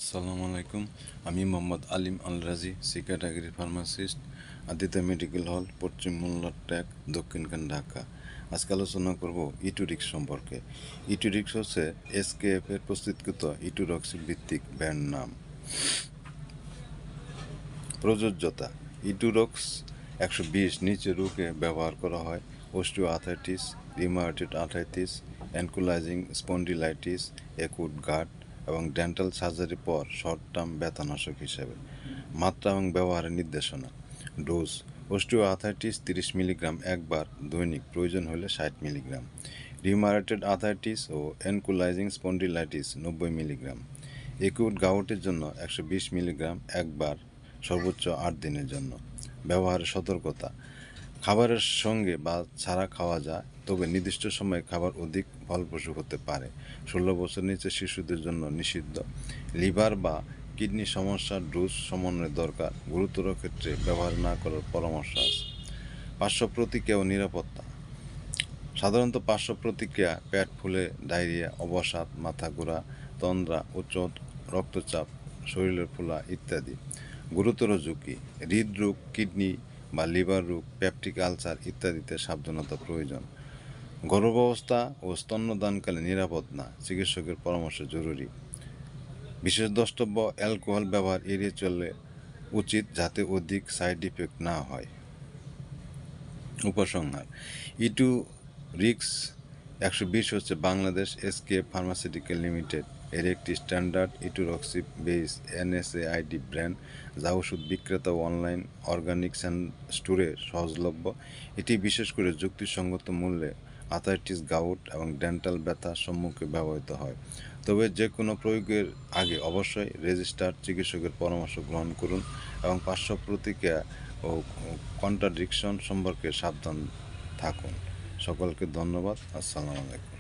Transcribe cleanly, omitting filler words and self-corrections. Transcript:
আসসালামু আলাইকুম। আমি Mohammad Alim Al Razi, C category pharmacist, Aditya medical hall, পশ্চিম মোল্লার ট্যাক, দক্ষিণখান, ঢাকা। আজকে আলোচনা করব ইটুরিক্স সম্পর্কে। ইটুরিক্স হচ্ছে এসকেএফ এর প্রস্তুতকৃত ইটুরক্সি ভিত্তিক ব্র্যান্ড নাম। প্রযোজ্যতা: ইটুরক্স 120 নিচে রোগে ব্যবহার করা হয়: osteoarthritis, rheumatoid arthritis, ankylosing spondylitis, acute gout এবং ডেন্টাল সার্জারির পর শর্ট টার্ম ব্যথানাশক হিসেবে। মাত্রা এবং ব্যবহারের নির্দেশনা: ডোজ: অস্টিও আর্থ্রাইটিস 30 মিলিগ্রাম একবার, দৈনিক, প্রয়োজন হলে 60 মিলিগ্রাম। রিউমাটয়েড আর্থ্রাইটিস ও অ্যানকুলাইজিং স্পন্ডিলাইটিস 90 মিলিগ্রাম। একিউট গাউটের জন্য 120 মিলিগ্রাম একবার, সর্বোচ্চ 8 দিনের জন্য। ব্যবহারের সতর্কতা: খাবারের সঙ্গে বা ছাড়া খাওয়া যায়, তবে নির্দিষ্ট সময়ে খাবার অধিক ফলপ্রসূ হতে পারে। 16 বছর নিচে শিশুদের জন্য নিষিদ্ধ। লিভার বা কিডনি সমস্যার ডোজ সমন্বয় দরকার, গুরুতর ক্ষেত্রে ব্যবহার না করার পরামর্শ আছে। পার্শ্ব প্রতিক্রিয়া ও নিরাপত্তা: সাধারণত পার্শ্ব প্রতিক্রিয়া পেট ফুলে, ডায়রিয়া, অবসাদ, মাথা ঘোরা, তন্দ্রা, উচ্চ রক্তচাপ, শরীরের ফোলা ইত্যাদি। গুরুতর ঝুঁকি: হৃদরোগ, কিডনি বা লিভার রোগ, পেপটিক আলসার ইত্যাদিতে সাবধানতা প্রয়োজন। গর্ভাবস্থা ও স্তন্যদানকালে নিরাপদ না, চিকিৎসকের পরামর্শ জরুরি। বিশেষ দ্রষ্টব্য: অ্যালকোহল ব্যবহার এড়িয়ে চলে উচিত, যাতে অধিক সাইড ইফেক্ট না হয়। উপসংহার: ইটুরিক্স 120 হচ্ছে বাংলাদেশ এসকেএফ ফার্মাসিউটিক্যাল লিমিটেড এর একটি স্ট্যান্ডার্ড ইটুরক্সি বেস এনএসএআইডি ব্র্যান্ড, যা ওষুধ বিক্রেতা ও অনলাইন অর্গানিক স্টোরে সহজলভ্য। এটি বিশেষ করে যুক্তিসঙ্গত মূল্যে আর্থ্রাইটিস, গাউট এবং ডেন্টাল ব্যথার সম্মুখে ব্যবহৃত হয়। তবে যে কোনো প্রয়োগের আগে অবশ্যই রেজিস্টার্ড চিকিৎসকের পরামর্শ গ্রহণ করুন এবং পার্শ্ব প্রতিক্রিয়া ও কন্ট্রাডিকশন সম্পর্কে সাবধান থাকুন। সকলকে ধন্যবাদ। আসসালামু আলাইকুম।